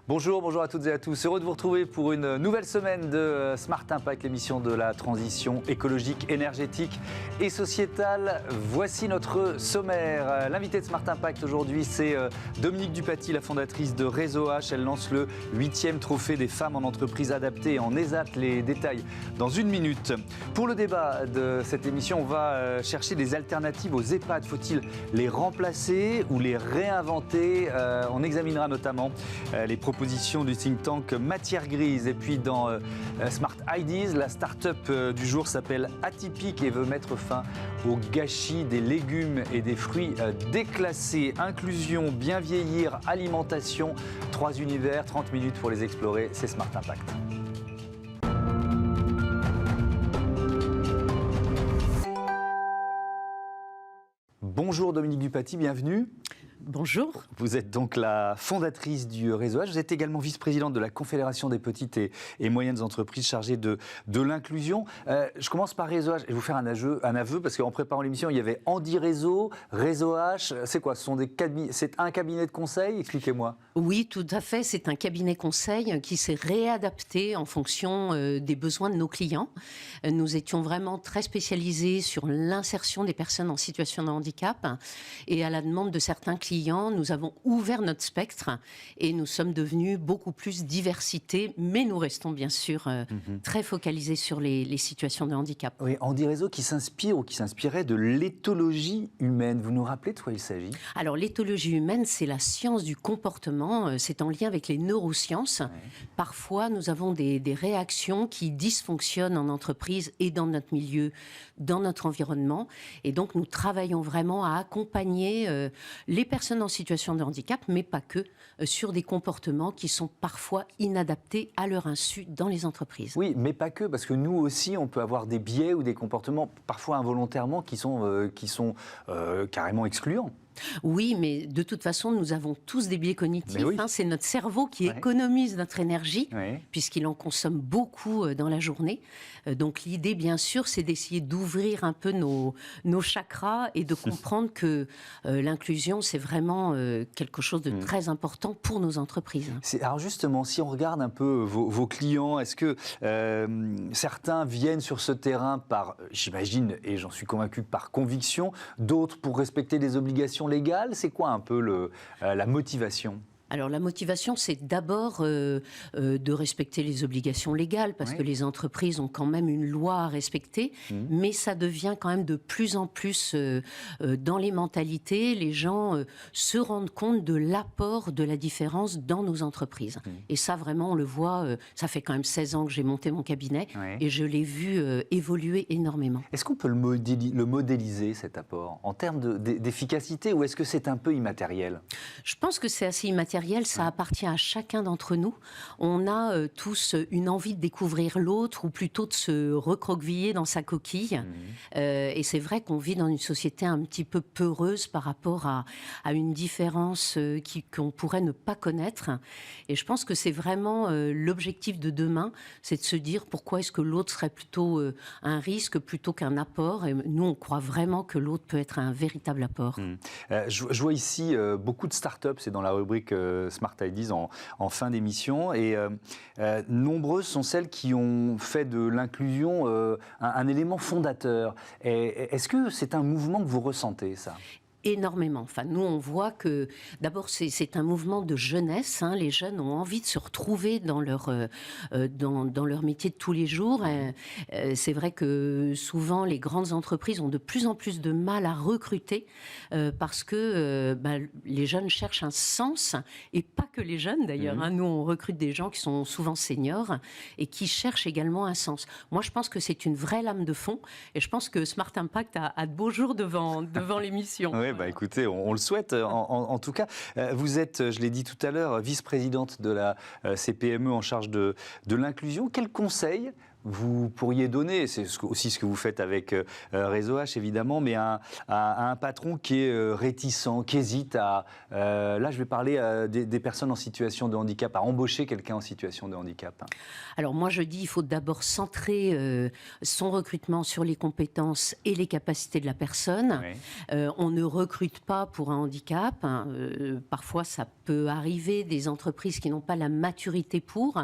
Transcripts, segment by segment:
Bonjour, bonjour à toutes et à tous. Heureux de vous retrouver pour une nouvelle semaine de Smart Impact, l'émission de la transition écologique, énergétique et sociétale. Voici notre sommaire. L'invité de Smart Impact aujourd'hui, c'est Dominique Dupaty, la fondatrice de Réseau H. Elle lance le 8e trophée des femmes en entreprise adaptée en ESAT. Les détails dans une minute. Pour le débat de cette émission, on va chercher des alternatives aux EHPAD. Faut-il les remplacer ou les réinventer? On examinera notamment les propositions du think tank Matière Grise. Et puis dans Smart Ideas, la start-up du jour s'appelle Atypique et veut mettre fin au gâchis des légumes et des fruits déclassés. Inclusion, bien vieillir, alimentation, 3 univers, 30 minutes pour les explorer. C'est Smart Impact. Bonjour Dominique Dupaty, bienvenue. Bonjour. Vous êtes donc la fondatrice du Réseau H. Vous êtes également vice-présidente de la Confédération des petites et moyennes entreprises chargée de l'inclusion. Je commence par Réseau H. Je vais vous faire un aveu parce qu'en préparant l'émission, il y avait Andy Réseau, Réseau H. C'est quoi? C'est un cabinet de conseil? Expliquez-moi. Oui, tout à fait. C'est un cabinet conseil qui s'est réadapté en fonction des besoins de nos clients. Nous étions vraiment très spécialisés sur l'insertion des personnes en situation de handicap. Et à la demande de certains clients, nous avons ouvert notre spectre et nous sommes devenus beaucoup plus diversité, mais nous restons bien sûr très focalisés sur les situations de handicap. Oui, Andy Réseau qui s'inspire ou qui s'inspirait de l'éthologie humaine. Vous nous rappelez de quoi il s'agit? Alors l'éthologie humaine, c'est la science du comportement, c'est en lien avec les neurosciences. Ouais. Parfois, nous avons des réactions qui dysfonctionnent en entreprise et dans notre milieu, dans notre environnement. Et donc, nous travaillons vraiment à accompagner les personnes en situation de handicap, mais pas que, sur des comportements qui sont parfois inadaptés à leur insu dans les entreprises. Oui, mais pas que, parce que nous aussi, on peut avoir des biais ou des comportements, parfois involontairement, qui sont carrément excluants. Oui, mais de toute façon, nous avons tous des biais cognitifs. Oui. C'est notre cerveau qui économise notre énergie, puisqu'il en consomme beaucoup dans la journée. Donc l'idée, bien sûr, c'est d'essayer d'ouvrir un peu nos chakras et de comprendre que l'inclusion, c'est vraiment quelque chose de très important pour nos entreprises. Alors justement, si on regarde un peu vos clients, est-ce que certains viennent sur ce terrain par, j'imagine, et j'en suis convaincu, par conviction, d'autres pour respecter des obligations légales? C'est quoi un peu la motivation ? Alors la motivation, c'est d'abord de respecter les obligations légales, parce que les entreprises ont quand même une loi à respecter, mais ça devient quand même de plus en plus dans les mentalités, les gens se rendent compte de l'apport de la différence dans nos entreprises. Et ça vraiment, on le voit, ça fait quand même 16 ans que j'ai monté mon cabinet, et je l'ai vu évoluer énormément. Est-ce qu'on peut le modéliser, cet apport, en termes d'efficacité, ou est-ce que c'est un peu immatériel? Je pense que c'est assez immatériel. Ça appartient à chacun d'entre nous. On a tous une envie de découvrir l'autre, ou plutôt de se recroqueviller dans sa coquille. Et c'est vrai qu'on vit dans une société un petit peu peureuse par rapport à une différence qu'on pourrait ne pas connaître. Et je pense que c'est vraiment l'objectif de demain, c'est de se dire pourquoi est-ce que l'autre serait plutôt un risque plutôt qu'un apport. Et nous, on croit vraiment que l'autre peut être un véritable apport. Je vois ici beaucoup de start-up, c'est dans la rubrique Smart Ideas en fin d'émission, et nombreuses sont celles qui ont fait de l'inclusion un élément fondateur. Est-ce que c'est un mouvement que vous ressentez, ça ? Énormément. Enfin, nous, on voit que, d'abord, c'est un mouvement de jeunesse. Les jeunes ont envie de se retrouver dans leur métier de tous les jours. C'est vrai que souvent, les grandes entreprises ont de plus en plus de mal à recruter parce que les jeunes cherchent un sens, et pas que les jeunes, d'ailleurs. Nous, on recrute des gens qui sont souvent seniors et qui cherchent également un sens. Moi, je pense que c'est une vraie lame de fond, et je pense que Smart Impact a de beaux jours devant l'émission. Oui, écoutez, on le souhaite en tout cas. Vous êtes, je l'ai dit tout à l'heure, vice-présidente de la CPME en charge de l'inclusion. Quels conseils vous pourriez donner, c'est aussi ce que vous faites avec Réseau H évidemment, mais à un patron qui est réticent, qui hésite à, là je vais parler des personnes en situation de handicap, à embaucher quelqu'un en situation de handicap? Alors moi je dis il faut d'abord centrer son recrutement sur les compétences et les capacités de la personne. Oui. On ne recrute pas pour un handicap. Parfois ça peut arriver, des entreprises qui n'ont pas la maturité pour,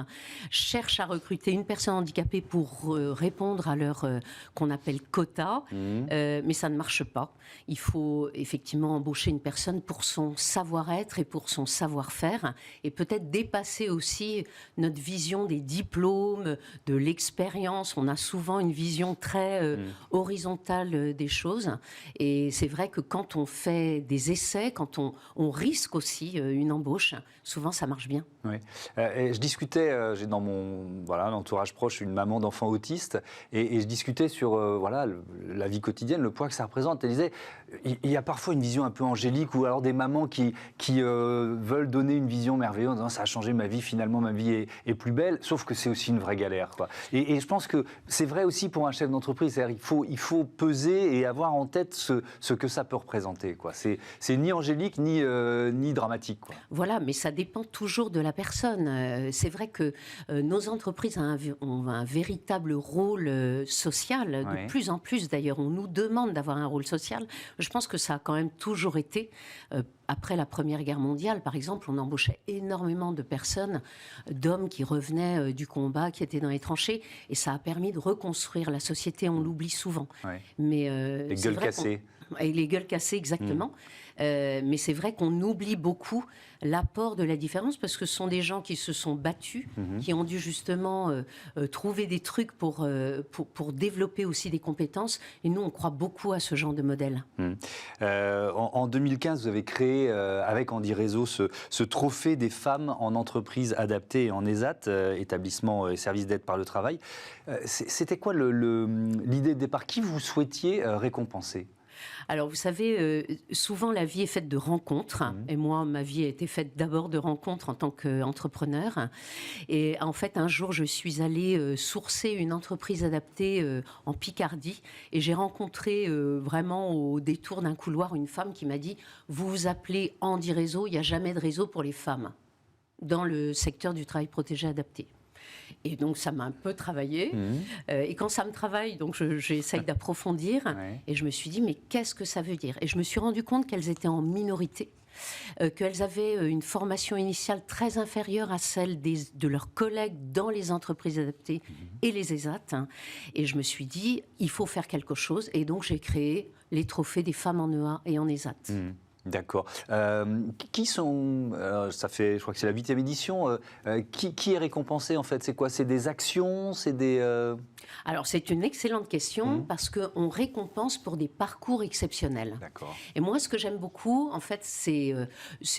cherchent à recruter une personne handicapée pour répondre à leur qu'on appelle quota, mais ça ne marche pas. Il faut effectivement embaucher une personne pour son savoir-être et pour son savoir-faire, et peut-être dépasser aussi notre vision des diplômes, de l'expérience. On a souvent une vision très horizontale des choses, et c'est vrai que quand on fait des essais, quand on risque aussi une embauche, souvent ça marche bien. Oui. Je discutais, j'ai dans mon entourage proche une maman d'enfants autistes, et je discutais sur la vie quotidienne, le poids que ça représente. Elle disait, il y a parfois une vision un peu angélique, ou alors des mamans qui veulent donner une vision merveilleuse en disant ça a changé ma vie, finalement ma vie est plus belle, sauf que c'est aussi une vraie galère, quoi. Et je pense que c'est vrai aussi pour un chef d'entreprise, c'est-à-dire il faut peser et avoir en tête ce que ça peut représenter, quoi. C'est ni angélique ni dramatique, quoi. Voilà, mais ça dépend toujours de la personne. C'est vrai que nos entreprises ont un véritable rôle social, de plus en plus d'ailleurs. On nous demande d'avoir un rôle social. Je pense que ça a quand même toujours été. Après la Première Guerre mondiale, par exemple, on embauchait énormément de personnes, d'hommes qui revenaient du combat, qui étaient dans les tranchées, et ça a permis de reconstruire la société. On l'oublie souvent. Ouais. Mais les gueules cassées. Et les gueules cassées, exactement. Mais c'est vrai qu'on oublie beaucoup l'apport de la différence, parce que ce sont des gens qui se sont battus, qui ont dû justement trouver des trucs pour développer aussi des compétences. Et nous, on croit beaucoup à ce genre de modèle. En 2015, vous avez créé, avec Andy Réseau, ce trophée des femmes en entreprise adaptée et en ESAT, établissement et service d'aide par le travail. C'était quoi l'idée de départ? Qui vous souhaitiez récompenser? Alors, vous savez, souvent la vie est faite de rencontres. Et moi, ma vie a été faite d'abord de rencontres en tant qu'entrepreneur. Et en fait, un jour, je suis allée sourcer une entreprise adaptée en Picardie. Et j'ai rencontré vraiment au détour d'un couloir une femme qui m'a dit « Vous vous appelez Andy Réseau, il n'y a jamais de réseau pour les femmes dans le secteur du travail protégé adapté ». Et donc, ça m'a un peu travaillé. Et quand ça me travaille, donc j'essaye d'approfondir. Et je me suis dit, mais qu'est-ce que ça veut dire? Et je me suis rendu compte qu'elles étaient en minorité, qu'elles avaient une formation initiale très inférieure à celle de leurs collègues dans les entreprises adaptées et les ESAT. Et je me suis dit, il faut faire quelque chose. Et donc, j'ai créé les trophées des femmes en EA et en ESAT. D'accord. Qui sont, ça fait, je crois que c'est la 8e édition, qui est récompensé en fait? C'est quoi? C'est des actions? C'est des... Alors c'est une excellente question parce qu'on récompense pour des parcours exceptionnels. D'accord. Et moi ce que j'aime beaucoup en fait c'est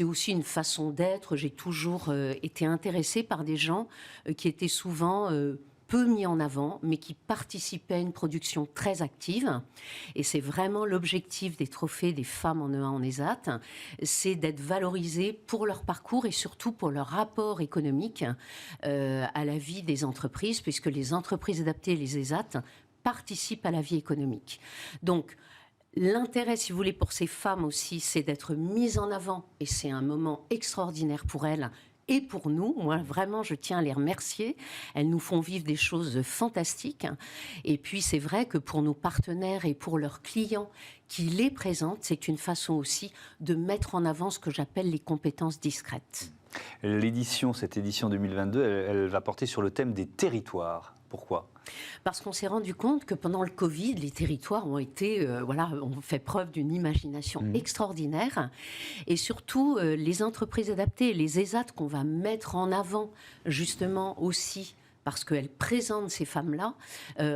aussi une façon d'être. J'ai toujours été intéressée par des gens qui étaient souvent... peu mis en avant, mais qui participaient à une production très active. Et c'est vraiment l'objectif des trophées des femmes en EA, en ESAT, c'est d'être valorisées pour leur parcours et surtout pour leur rapport économique à la vie des entreprises, puisque les entreprises adaptées et les ESAT participent à la vie économique. Donc, l'intérêt, si vous voulez, pour ces femmes aussi, c'est d'être mises en avant, et c'est un moment extraordinaire pour elles, et pour nous. Moi, vraiment, je tiens à les remercier. Elles nous font vivre des choses fantastiques. Et puis, c'est vrai que pour nos partenaires et pour leurs clients qui les présentent, c'est une façon aussi de mettre en avant ce que j'appelle les compétences discrètes. Cette édition 2022, elle va porter sur le thème des territoires. Pourquoi ? Parce qu'on s'est rendu compte que pendant le Covid, les territoires ont été, ont fait preuve d'une imagination extraordinaire. Et surtout, les entreprises adaptées, les ESAT qu'on va mettre en avant, justement aussi, parce qu'elles présentent ces femmes-là,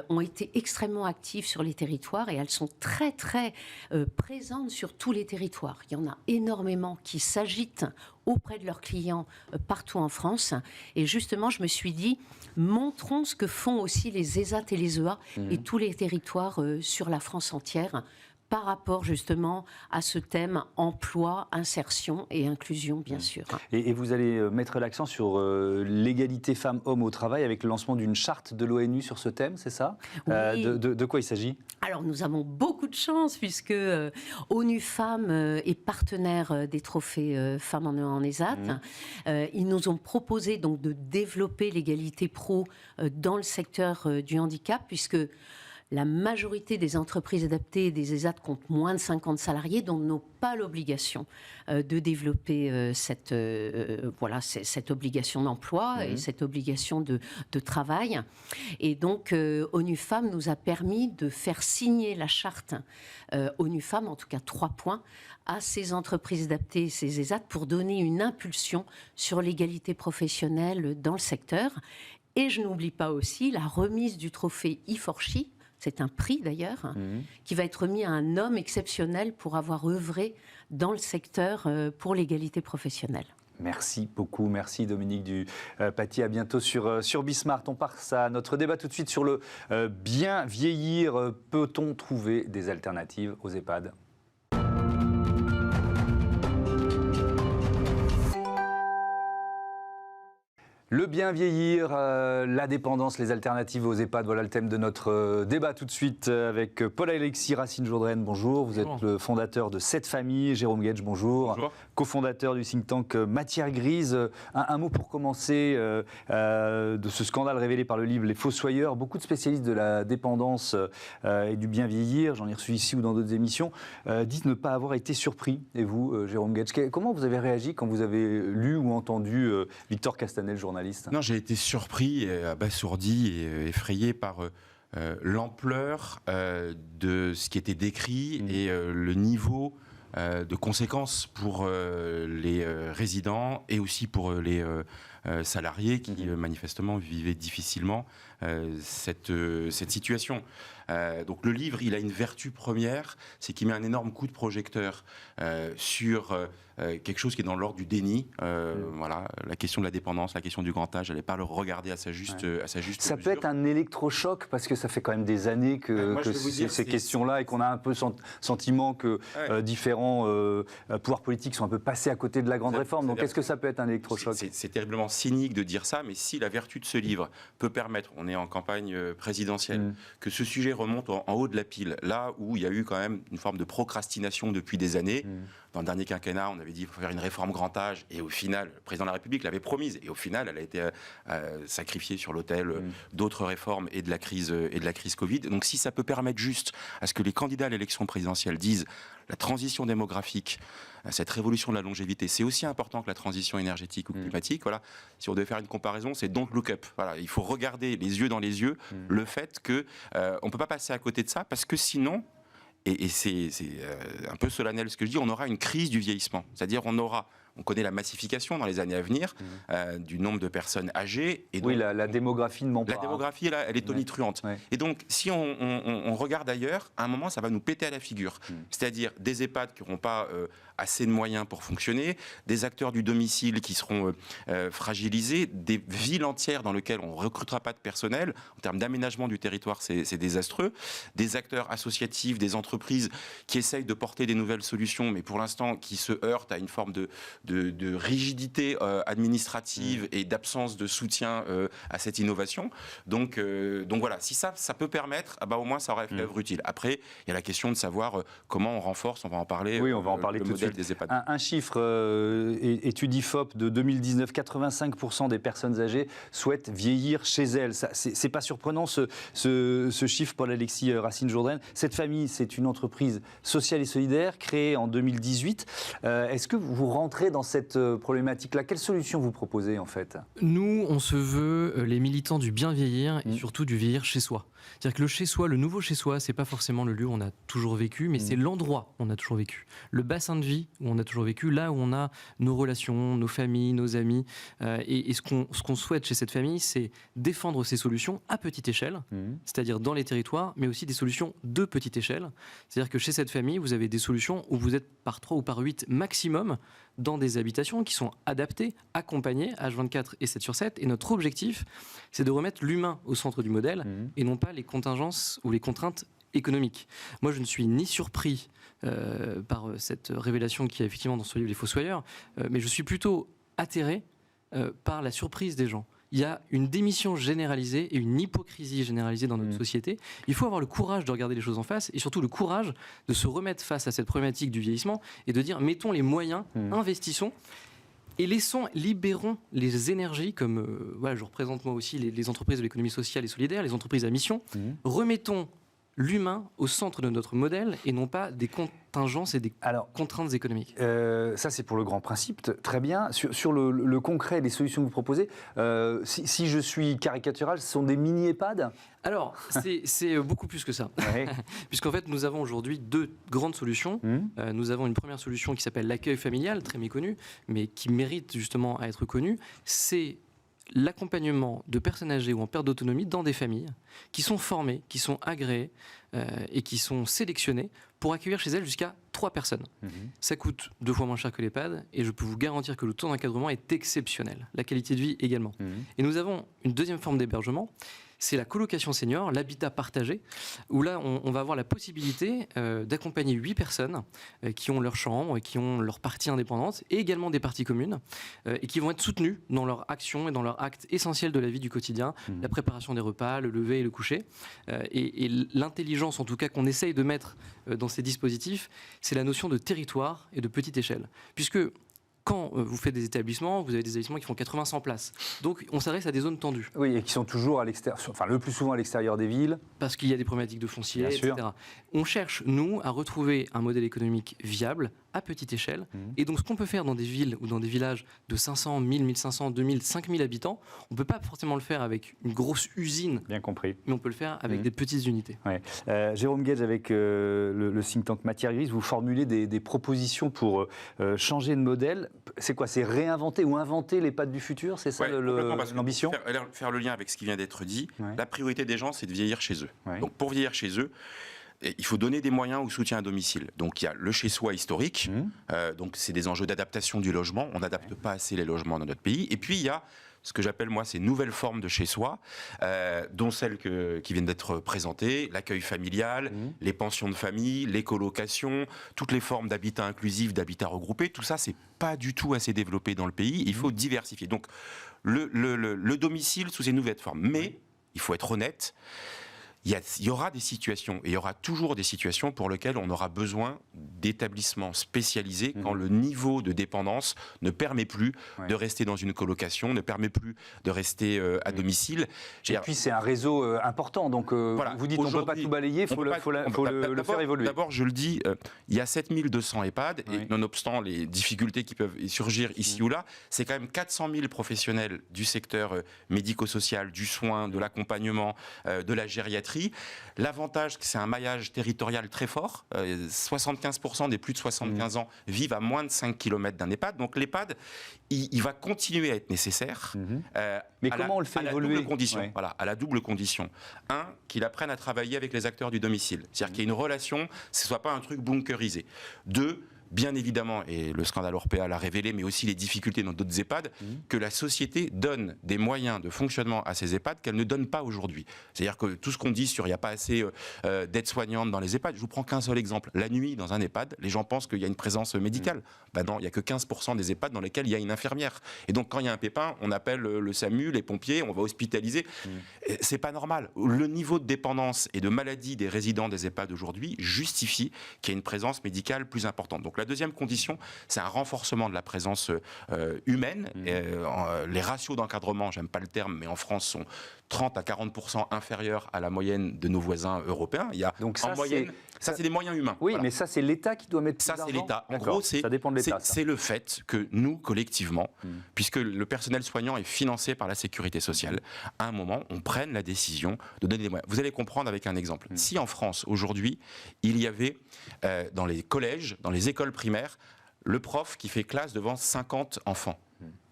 ont été extrêmement actives sur les territoires et elles sont très, très présentes sur tous les territoires. Il y en a énormément qui s'agitent auprès de leurs clients partout en France. Et justement, je me suis dit, montrons ce que font aussi les ESAT et les EA et tous les territoires sur la France entière par rapport justement à ce thème emploi, insertion et inclusion, bien sûr. Et vous allez mettre l'accent sur l'égalité femmes-hommes au travail avec le lancement d'une charte de l'ONU sur ce thème, c'est ça? Oui. De quoi il s'agit? Alors nous avons beaucoup de chance puisque ONU Femmes est partenaire des trophées Femmes en ESAT. Ils nous ont proposé donc de développer l'égalité pro dans le secteur du handicap, puisque la majorité des entreprises adaptées et des ESAT comptent moins de 50 salariés, donc n'ont pas l'obligation de développer cette obligation d'emploi et cette obligation de travail. Et donc, ONU Femmes nous a permis de faire signer la charte ONU Femmes, en tout cas 3 points, à ces entreprises adaptées et ces ESAT pour donner une impulsion sur l'égalité professionnelle dans le secteur. Et je n'oublie pas aussi la remise du trophée I4CHI. C'est un prix d'ailleurs, qui va être remis à un homme exceptionnel pour avoir œuvré dans le secteur pour l'égalité professionnelle. Merci beaucoup, merci Dominique Dupaty. À bientôt sur Bismart. On passe à notre débat tout de suite sur le bien vieillir. Peut-on trouver des alternatives aux EHPAD ? Le bien vieillir, la dépendance, les alternatives aux EHPAD, voilà le thème de notre débat tout de suite avec Paul-Alexis Racine-Jourdraine, bonjour. Vous êtes le fondateur de Cette Famille, Jérôme Guedj, bonjour. Bonjour. Co-fondateur du think tank Matière Grise. Un mot pour commencer de ce scandale révélé par le livre Les Fossoyeurs. Beaucoup de spécialistes de la dépendance et du bien vieillir, j'en ai reçu ici ou dans d'autres émissions, disent ne pas avoir été surpris. Et vous, Jérôme Guedj, comment vous avez réagi quand vous avez lu ou entendu Victor Castanel, journaliste ? Non, j'ai été surpris, abasourdi et effrayé par l'ampleur de ce qui était décrit et le niveau de conséquences pour les résidents et aussi pour les salariés qui manifestement vivaient difficilement cette situation. Donc le livre, il a une vertu première, c'est qu'il met un énorme coup de projecteur sur quelque chose qui est dans l'ordre du déni. Voilà, la question de la dépendance, la question du grand âge, elle n'est pas le regarder à sa juste Ça mesure. peut être un électrochoc parce que ça fait quand même des années que ces questions-là et qu'on a un peu sentiment que différents pouvoirs politiques sont un peu passés à côté de la grande réforme. Donc est-ce que ça peut être un électrochoc ? C'est terriblement cynique de dire ça, mais si la vertu de ce livre peut permettre, on est en campagne présidentielle, que ce sujet remonte en haut de la pile, là où il y a eu quand même une forme de procrastination depuis des années. Dans le dernier quinquennat, on avait dit qu'il faut faire une réforme grand âge, et au final, le président de la République l'avait promise, et au final, elle a été sacrifiée sur l'autel d'autres réformes et de la crise Covid. Donc si ça peut permettre juste à ce que les candidats à l'élection présidentielle disent la transition démographique, cette révolution de la longévité, c'est aussi important que la transition énergétique ou climatique. Voilà. Si on devait faire une comparaison, c'est don't look up. Voilà. Il faut regarder les yeux dans les yeux le fait qu'on ne peut pas passer à côté de ça, parce que sinon, et c'est un peu solennel ce que je dis, on aura une crise du vieillissement. C'est-à-dire on connaît la massification dans les années à venir du nombre de personnes âgées. Et donc, la démographie ne ment pas. La démographie, elle est tonitruante. Et donc, si on regarde ailleurs, à un moment, ça va nous péter à la figure. C'est-à-dire des EHPAD qui n'auront pas assez de moyens pour fonctionner, des acteurs du domicile qui seront fragilisés, des villes entières dans lesquelles on ne recrutera pas de personnel. En termes d'aménagement du territoire, c'est désastreux. Des acteurs associatifs, des entreprises qui essayent de porter des nouvelles solutions, mais pour l'instant qui se heurtent à une forme de rigidité administrative et d'absence de soutien à cette innovation. Donc voilà, si ça peut permettre, au moins ça aurait fait œuvre utile. Après, il y a la question de savoir comment on renforce, on va en parler. Oui, on va en parler tout de suite. Des EHPAD. Un chiffre, étude IFOP de 2019, 85% des personnes âgées souhaitent vieillir chez elles. C'est pas surprenant ce chiffre, Paul-Alexis Racine-Jourdraine. Cette famille, c'est une entreprise sociale et solidaire créée en 2018. Est-ce que vous rentrez dans cette problématique-là? Quelle solution vous proposez en fait? Nous, on se veut les militants du bien vieillir et surtout du vieillir chez soi. C'est-à-dire que le chez soi, le nouveau chez soi, c'est pas forcément le lieu où on a toujours vécu, mais c'est l'endroit où on a toujours vécu. Le bassin de vie où on a toujours vécu, là où on a nos relations, nos familles, nos amis. Et ce qu'on souhaite chez cette famille, c'est défendre ces solutions à petite échelle, c'est-à-dire dans les territoires, mais aussi des solutions de petite échelle. C'est-à-dire que chez cette famille, vous avez des solutions où vous êtes par 3 ou par 8 maximum dans des habitations qui sont adaptées, accompagnées, H24 et 7/7. Et notre objectif, c'est de remettre l'humain au centre du modèle et non pas les contingences ou les contraintes économique. Moi, je ne suis ni surpris par cette révélation qu'il y a effectivement dans ce livre Les Fossoyeurs, mais je suis plutôt atterré par la surprise des gens. Il y a une démission généralisée et une hypocrisie généralisée dans notre société. Il faut avoir le courage de regarder les choses en face et surtout le courage de se remettre face à cette problématique du vieillissement et de dire mettons les moyens, investissons et libérons les énergies comme voilà, je représente moi aussi les entreprises de l'économie sociale et solidaire, les entreprises à mission. Remettons l'humain au centre de notre modèle et non pas des contingences et des contraintes économiques. Ça, c'est pour le grand principe, très bien. Sur le concret, les solutions que vous proposez, si je suis caricatural, ce sont des mini-EHPAD ? Alors, c'est beaucoup plus que ça. Ouais. Puisqu'en fait, nous avons aujourd'hui 2 grandes solutions. Nous avons une première solution qui s'appelle l'accueil familial, très méconnue, mais qui mérite justement à être connue. C'est l'accompagnement de personnes âgées ou en perte d'autonomie dans des familles qui sont formées, qui sont agréées et qui sont sélectionnées pour accueillir chez elles jusqu'à 3 personnes. Ça coûte 2 fois moins cher que l'EHPAD et je peux vous garantir que le taux d'encadrement est exceptionnel. La qualité de vie également. Et nous avons une deuxième forme d'hébergement, c'est la colocation senior, l'habitat partagé, où là, on va avoir la possibilité d'accompagner 8 personnes qui ont leur chambre, qui ont leur partie indépendante, et également des parties communes, et qui vont être soutenues dans leur action et dans leur acte essentiel de la vie du quotidien, la préparation des repas, le lever et le coucher. Et l'intelligence, en tout cas, qu'on essaye de mettre dans ces dispositifs, c'est la notion de territoire et de petite échelle. Puisque quand vous faites des établissements, vous avez des établissements qui font 80-100 places. Donc on s'adresse à des zones tendues. Oui, et qui sont toujours à l'extérieur, enfin le plus souvent à l'extérieur des villes. Parce qu'il y a des problématiques de foncier, Bien etc. sûr. On cherche, nous, à retrouver un modèle économique viable, à petite échelle. Et donc ce qu'on peut faire dans des villes ou dans des villages de 500, 1000, 1500, 2000, 5000 habitants, on ne peut pas forcément le faire avec une grosse usine. Bien compris. Mais on peut le faire avec des petites unités. Ouais. Jérôme Gage, avec le think tank Matière Grise, vous formulez des propositions pour changer de modèle. C'est quoi? C'est réinventer ou inventer les pattes du futur? C'est ça l'ambition? Faire le lien avec ce qui vient d'être dit, Ouais. la priorité des gens, c'est de vieillir chez eux. Ouais. Donc pour vieillir chez eux, il faut donner des moyens au soutien à domicile. Donc il y a le chez-soi historique, donc c'est des enjeux d'adaptation du logement. On n'adapte pas assez les logements dans notre pays. Et puis il y a ce que j'appelle moi ces nouvelles formes de chez-soi, dont celles qui viennent d'être présentées, l'accueil familial, les pensions de famille, les colocations, toutes les formes d'habitat inclusif, d'habitat regroupé. Tout ça, c'est pas du tout assez développé dans le pays. Il faut diversifier. Donc le domicile sous ces nouvelles formes. Mais il faut être honnête. Il y aura des situations, et il y aura toujours des situations pour lesquelles on aura besoin d'établissements spécialisés quand le niveau de dépendance ne permet plus de rester dans une colocation, ne permet plus de rester à domicile. Et puis c'est un réseau important, donc voilà, vous dites on ne peut pas tout balayer, il faut le faire évoluer. D'abord, je le dis, il y a 7200 EHPAD, et nonobstant les difficultés qui peuvent surgir ici ou là, c'est quand même 400 000 professionnels du secteur médico-social, du soin, de l'accompagnement, de la gériatrie. L'avantage, c'est un maillage territorial très fort. 75% des plus de 75 ans vivent à moins de 5 km d'un EHPAD. Donc l'EHPAD, il va continuer à être nécessaire. Mais comment on le fait évoluer? À la double condition. Un, qu'il apprenne à travailler avec les acteurs du domicile. C'est-à-dire qu'il y ait une relation, ce ne soit pas un truc bunkerisé. Deux, bien évidemment, et le scandale Orpea l'a révélé, mais aussi les difficultés dans d'autres EHPAD, que la société donne des moyens de fonctionnement à ces EHPAD qu'elle ne donne pas aujourd'hui. C'est-à-dire que tout ce qu'on dit sur il n'y a pas assez d'aides-soignantes dans les EHPAD, je vous prends qu'un seul exemple. La nuit, dans un EHPAD, les gens pensent qu'il y a une présence médicale. Ben non, il n'y a que 15% des EHPAD dans lesquels il y a une infirmière. Et donc, quand il y a un pépin, on appelle le SAMU, les pompiers, on va hospitaliser. C'est pas normal. Le niveau de dépendance et de maladie des résidents des EHPAD aujourd'hui justifie qu'il y ait une présence médicale plus importante. Donc, la deuxième condition, c'est un renforcement de la présence humaine. Les ratios d'encadrement, j'aime pas le terme, mais en France sont 30 à 40% inférieurs à la moyenne de nos voisins européens. Il y a donc ça, en moyenne, ça c'est des moyens humains. Oui, voilà. mais ça c'est l'État qui doit mettre. Ça plus c'est d'argent. l'État. En gros, ça dépend de l'État. C'est le fait que nous collectivement, puisque le personnel soignant est financé par la sécurité sociale, à un moment, on prenne la décision de donner des moyens. Vous allez comprendre avec un exemple. Si en France aujourd'hui, il y avait dans les collèges, dans les écoles primaires, le prof qui fait classe devant 50 enfants,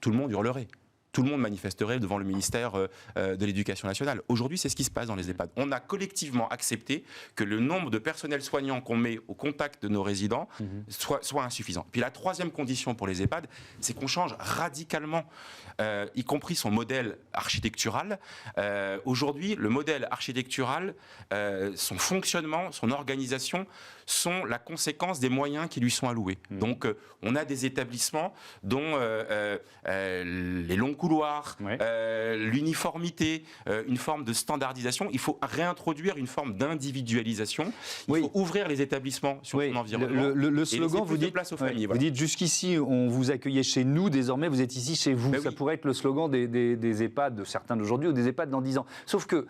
tout le monde hurlerait. tout le monde manifesterait devant le ministère de l'Éducation nationale. Aujourd'hui, c'est ce qui se passe dans les EHPAD. On a collectivement accepté que le nombre de personnels soignants qu'on met au contact de nos résidents soit insuffisant. Puis la troisième condition pour les EHPAD, c'est qu'on change radicalement, y compris son modèle architectural. Aujourd'hui, le modèle architectural, son fonctionnement, son organisation sont la conséquence des moyens qui lui sont alloués. Donc, on a des établissements dont les longs couloirs, l'uniformité, une forme de standardisation. Il faut réintroduire une forme d'individualisation. Il faut ouvrir les établissements sur son environnement. Le slogan, vous dites, place aux familles, vous dites jusqu'ici, on vous accueillait chez nous, désormais vous êtes ici chez vous. Ça pourrait être le slogan des EHPAD, de certains d'aujourd'hui ou des EHPAD dans 10 ans. Sauf que,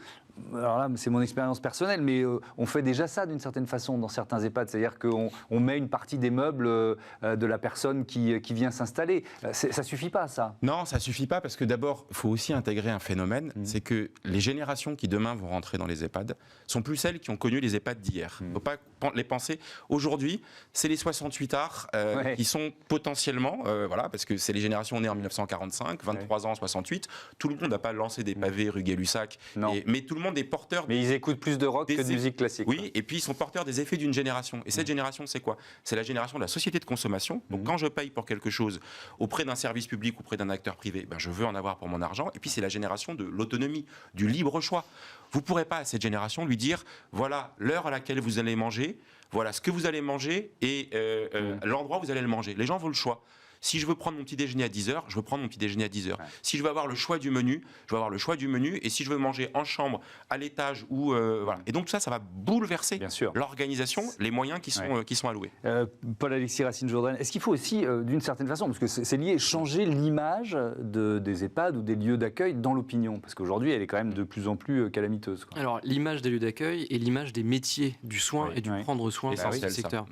alors là, c'est mon expérience personnelle, mais on fait déjà ça d'une certaine façon dans certains EHPAD. C'est-à-dire qu'on met une partie des meubles de la personne qui vient s'installer. Ça suffit pas, ça? Non, ça suffit pas, parce que d'abord, il faut aussi intégrer un phénomène, c'est que les générations qui demain vont rentrer dans les EHPAD sont plus celles qui ont connu les EHPAD d'hier. Il ne faut pas les penser. Aujourd'hui, c'est les 68ards qui sont potentiellement, voilà, parce que c'est les générations nées en 1945, 23 ans, 68. Tout le monde n'a pas lancé des pavés rue Gay-Lussac, mais tout le monde est porteur. Mais ils écoutent plus de rock que de musique classique. Oui, et puis ils sont porteurs des effets d'une génération. Et cette génération, c'est quoi? C'est la génération de la société de consommation. Donc quand je paye pour quelque chose auprès d'un service public ou auprès d'un acteur privé, ben, je veux en avoir pour mon argent. Et puis c'est la génération de l'autonomie, du libre choix. Vous ne pourrez pas à cette génération lui dire, voilà l'heure à laquelle vous allez manger, voilà ce que vous allez manger et l'endroit où vous allez le manger. Les gens veulent le choix. Si je veux prendre mon petit déjeuner à 10h, je veux prendre mon petit déjeuner à 10h. Si je veux avoir le choix du menu, je veux avoir le choix du menu. Et si je veux manger en chambre, à l'étage, ou voilà. Et donc tout ça, ça va bouleverser l'organisation, les moyens qui sont alloués. Paul-Alexis Racine-Jourdain, est-ce qu'il faut aussi, d'une certaine façon, parce que c'est lié, changer l'image des EHPAD ou des lieux d'accueil dans l'opinion? Parce qu'aujourd'hui, elle est quand même de plus en plus calamiteuse, quoi. Alors, l'image des lieux d'accueil et l'image des métiers du soin et du prendre soin dans ce secteur.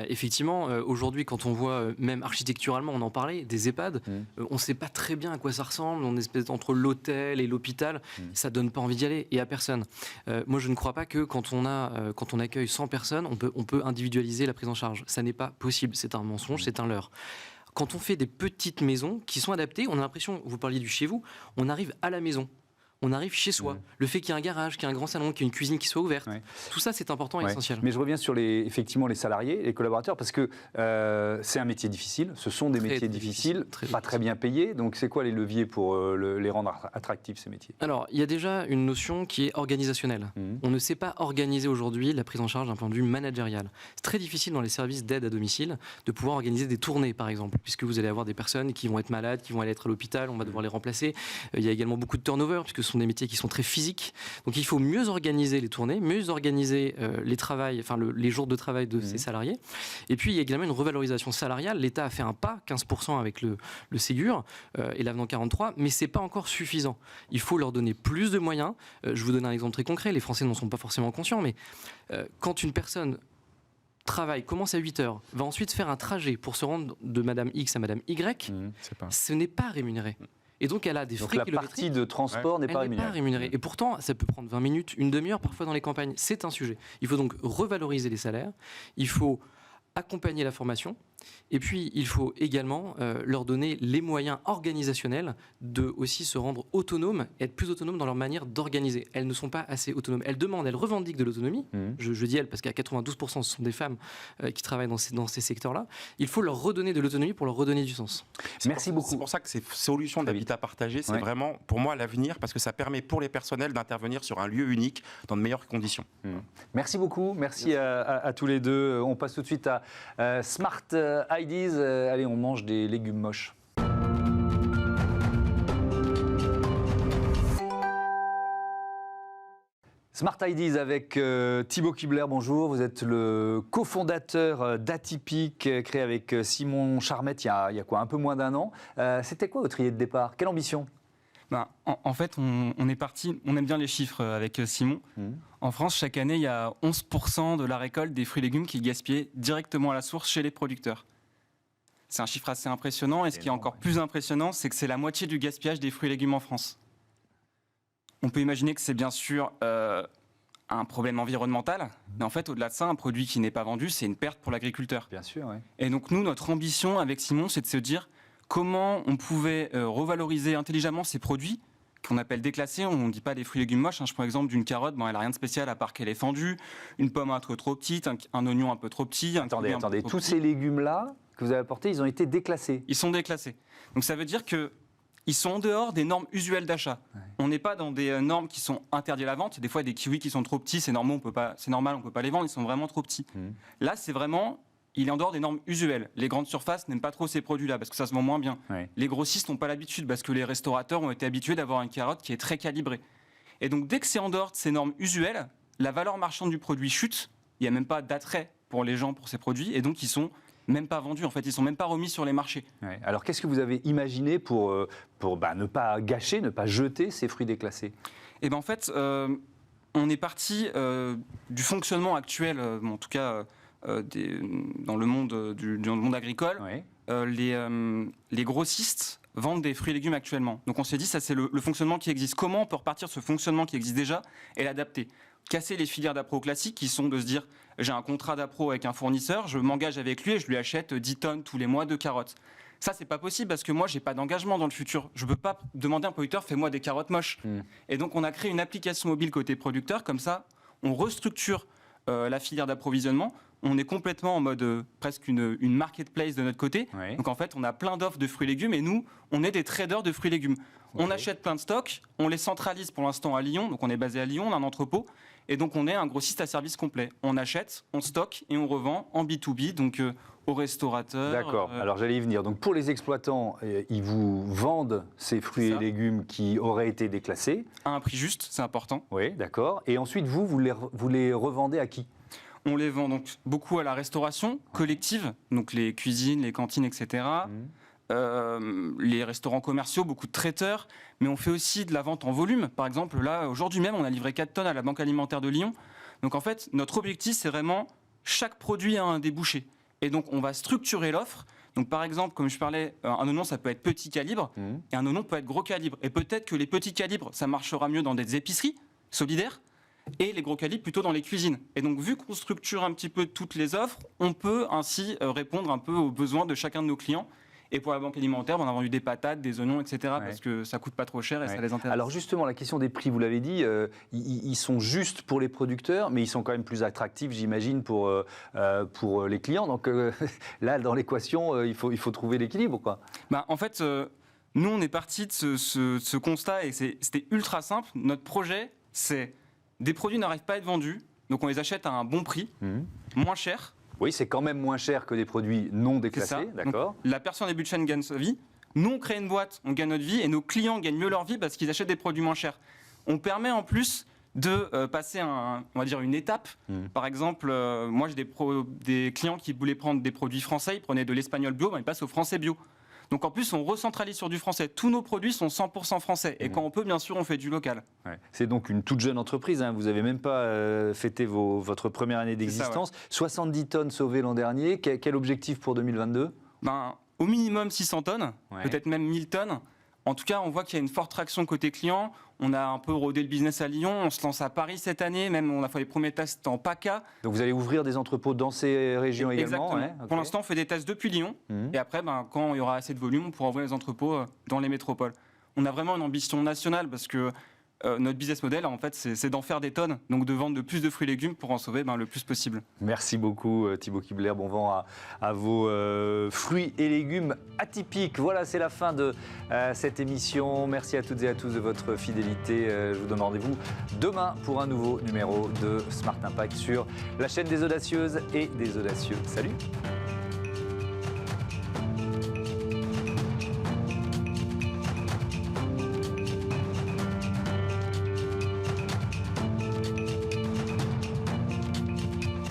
Effectivement, aujourd'hui, quand on voit même architecturalement, on en parlait, des EHPAD, on ne sait pas très bien à quoi ça ressemble, on est espèce entre l'hôtel et l'hôpital, ça donne pas envie d'y aller et à personne. Moi, je ne crois pas que quand on accueille 100 personnes, on peut individualiser la prise en charge. Ça n'est pas possible, c'est un mensonge, c'est un leurre. Quand on fait des petites maisons qui sont adaptées, on a l'impression, vous parliez du chez vous, on arrive à la maison. On arrive chez soi. Le fait qu'il y ait un garage, qu'il y ait un grand salon, qu'il y ait une cuisine qui soit ouverte, tout ça c'est important et essentiel. Mais je reviens sur effectivement les salariés, les collaborateurs, parce que c'est un métier difficile, ce sont des métiers difficiles, pas très bien payés, donc c'est quoi les leviers pour les rendre attractifs, ces métiers? Alors, il y a déjà une notion qui est organisationnelle. On ne sait pas organiser aujourd'hui la prise en charge d'un point de vue managérial. C'est très difficile dans les services d'aide à domicile de pouvoir organiser des tournées, par exemple, puisque vous allez avoir des personnes qui vont être malades, qui vont aller être à l'hôpital, on va devoir les remplacer. Il y a également beaucoup de turnover, puisque ce sont des métiers qui sont très physiques. Donc il faut mieux organiser les tournées, mieux organiser les jours de travail de ces salariés. Et puis il y a également une revalorisation salariale. L'État a fait un pas, 15% avec le Ségur et l'avenant 43, mais c'est pas encore suffisant. Il faut leur donner plus de moyens. Je vous donne un exemple très concret. Les Français n'en sont pas forcément conscients, mais quand une personne travaille, commence à 8h, va ensuite faire un trajet pour se rendre de Madame X à Madame Y, ce n'est pas rémunéré. Et donc, elle a des frais kilométriques. La partie de transport n'est pas rémunérée. Et pourtant, ça peut prendre 20 minutes, une demi-heure, parfois dans les campagnes. C'est un sujet. Il faut donc revaloriser les salaires. Il faut accompagner la formation. Et puis, il faut également leur donner les moyens organisationnels de aussi se rendre autonomes, être plus autonomes dans leur manière d'organiser. Elles ne sont pas assez autonomes. Elles demandent, elles revendiquent de l'autonomie. Je dis elles parce qu'à 92%, ce sont des femmes qui travaillent dans ces secteurs-là. Il faut leur redonner de l'autonomie pour leur redonner du sens. Merci beaucoup. C'est pour ça que ces solutions d'habitat partagé, c'est vraiment, pour moi, l'avenir, parce que ça permet pour les personnels d'intervenir sur un lieu unique dans de meilleures conditions. Merci beaucoup. Merci à tous les deux. On passe tout de suite à Smart Ideas. Allez, on mange des légumes moches. Smart Ideas avec Thibaut Kibler, bonjour. Vous êtes le cofondateur d'Atypique, créé avec Simon Charmette il y a quoi, un peu moins d'un an. C'était quoi votre idée de départ? Quelle ambition? En fait, on est parti, on aime bien les chiffres avec Simon. En France, chaque année, il y a 11% de la récolte des fruits et légumes qui est gaspillée directement à la source chez les producteurs. C'est un chiffre assez impressionnant. Et ce qui est encore plus impressionnant, c'est que c'est la moitié du gaspillage des fruits et légumes en France. On peut imaginer que c'est bien sûr un problème environnemental, mais en fait, au-delà de ça, un produit qui n'est pas vendu, c'est une perte pour l'agriculteur. Bien sûr, oui. Et donc nous, notre ambition avec Simon, c'est de se dire comment on pouvait revaloriser intelligemment ces produits qu'on appelle déclassés. On ne dit pas des fruits et légumes moches. Je prends l'exemple d'une carotte, elle n'a rien de spécial à part qu'elle est fendue, une pomme un peu trop petite, un oignon un peu trop petit. Attendez, tous ces légumes-là que vous avez apportés, ils ont été déclassés. Ils sont déclassés. Donc ça veut dire que ils sont en dehors des normes usuelles d'achat. Ouais. On n'est pas dans des normes qui sont interdites à la vente. Des fois, des kiwis qui sont trop petits, c'est normal, on ne peut pas les vendre, ils sont vraiment trop petits. Là, c'est vraiment, il est en dehors des normes usuelles. Les grandes surfaces n'aiment pas trop ces produits-là parce que ça se vend moins bien. Ouais. Les grossistes n'ont pas l'habitude parce que les restaurateurs ont été habitués d'avoir une carotte qui est très calibrée. Et donc, dès que c'est en dehors de ces normes usuelles, la valeur marchande du produit chute. Il n'y a même pas d'attrait pour les gens pour ces produits et donc ils sont même pas vendus, en fait, ils sont même pas remis sur les marchés. Ouais. Alors qu'est-ce que vous avez imaginé pour ne pas gâcher, ne pas jeter ces fruits déclassés? Eh ben en fait, on est parti du fonctionnement actuel, en tout cas dans le monde agricole. Ouais. Les grossistes vendent des fruits et légumes actuellement. Donc on s'est dit, ça c'est le fonctionnement qui existe. Comment on peut repartir de ce fonctionnement qui existe déjà et l'adapter? Casser les filières d'appro classiques qui sont de se dire j'ai un contrat d'appro avec un fournisseur, je m'engage avec lui et je lui achète 10 tonnes tous les mois de carottes. Ça, c'est pas possible parce que moi, j'ai pas d'engagement dans le futur. Je peux pas demander à un producteur fais-moi des carottes moches. Et donc, on a créé une application mobile côté producteur. Comme ça, on restructure la filière d'approvisionnement. On est complètement en mode presque une marketplace de notre côté. Oui. Donc, en fait, on a plein d'offres de fruits et légumes et nous, on est des traders de fruits et légumes. Okay. On achète plein de stocks, on les centralise pour l'instant à Lyon. Donc, on est basé à Lyon, on a un entrepôt. Et donc, on est un grossiste à service complet. On achète, on stocke et on revend en B2B, donc aux restaurateurs. D'accord. Alors, j'allais y venir. Donc, pour les exploitants, ils vous vendent ces fruits et légumes qui auraient été déclassés. À un prix juste, c'est important. Oui, d'accord. Et ensuite, vous les revendez à qui? On les vend donc beaucoup à la restauration collective, donc les cuisines, les cantines, etc. Les restaurants commerciaux, beaucoup de traiteurs, mais on fait aussi de la vente en volume. Par exemple, là, aujourd'hui même, on a livré 4 tonnes à la Banque alimentaire de Lyon. Donc en fait, notre objectif, c'est vraiment chaque produit a un débouché. Et donc, on va structurer l'offre. Donc par exemple, comme je parlais, un oignon, ça peut être petit calibre, et un oignon peut être gros calibre. Et peut-être que les petits calibres, ça marchera mieux dans des épiceries solidaires, et les gros calibres plutôt dans les cuisines. Et donc, vu qu'on structure un petit peu toutes les offres, on peut ainsi répondre un peu aux besoins de chacun de nos clients. Et pour la Banque alimentaire, on a vendu des patates, des oignons, etc. Parce que ça coûte pas trop cher et ça les intéresse. Alors justement, la question des prix, vous l'avez dit, ils sont justes pour les producteurs, mais ils sont quand même plus attractifs, j'imagine, pour les clients. Donc là, dans l'équation, il faut trouver l'équilibre, quoi. En fait, nous, on est parti de ce constat et c'était ultra simple. Notre projet, c'est des produits n'arrivent pas à être vendus, donc on les achète à un bon prix, moins cher. Oui, c'est quand même moins cher que des produits non déclassés, d'accord. La personne en début de chaîne gagne sa vie. Nous, on crée une boîte, on gagne notre vie, et nos clients gagnent mieux leur vie parce qu'ils achètent des produits moins chers. On permet en plus de passer on va dire une étape. Par exemple, moi j'ai des clients qui voulaient prendre des produits français, ils prenaient de l'espagnol bio, ils passent au français bio. Donc en plus, on recentralise sur du français. Tous nos produits sont 100% français. Et quand on peut, bien sûr, on fait du local. Ouais. C'est donc une toute jeune entreprise. Hein. Vous n'avez même pas fêté votre première année d'existence. Ça, ouais. 70 tonnes sauvées l'an dernier. Quel objectif pour 2022 ? Au minimum 600 tonnes, peut-être même 1000 tonnes. En tout cas, on voit qu'il y a une forte traction côté client. On a un peu rodé le business à Lyon. On se lance à Paris cette année. Même, on a fait les premiers tests en PACA. Donc, vous allez ouvrir des entrepôts dans ces régions également. Exactement. Okay. Pour l'instant, on fait des tests depuis Lyon. Et après, quand il y aura assez de volume, on pourra ouvrir les entrepôts dans les métropoles. On a vraiment une ambition nationale parce que notre business model, en fait, c'est d'en faire des tonnes. Donc, de vendre de plus de fruits et légumes pour en sauver le plus possible. Merci beaucoup, Thibaut Kibler. Bon vent à vos fruits et légumes atypiques. Voilà, c'est la fin de cette émission. Merci à toutes et à tous de votre fidélité. Je vous donne rendez-vous demain pour un nouveau numéro de Smart Impact sur la chaîne des audacieuses et des audacieux. Salut!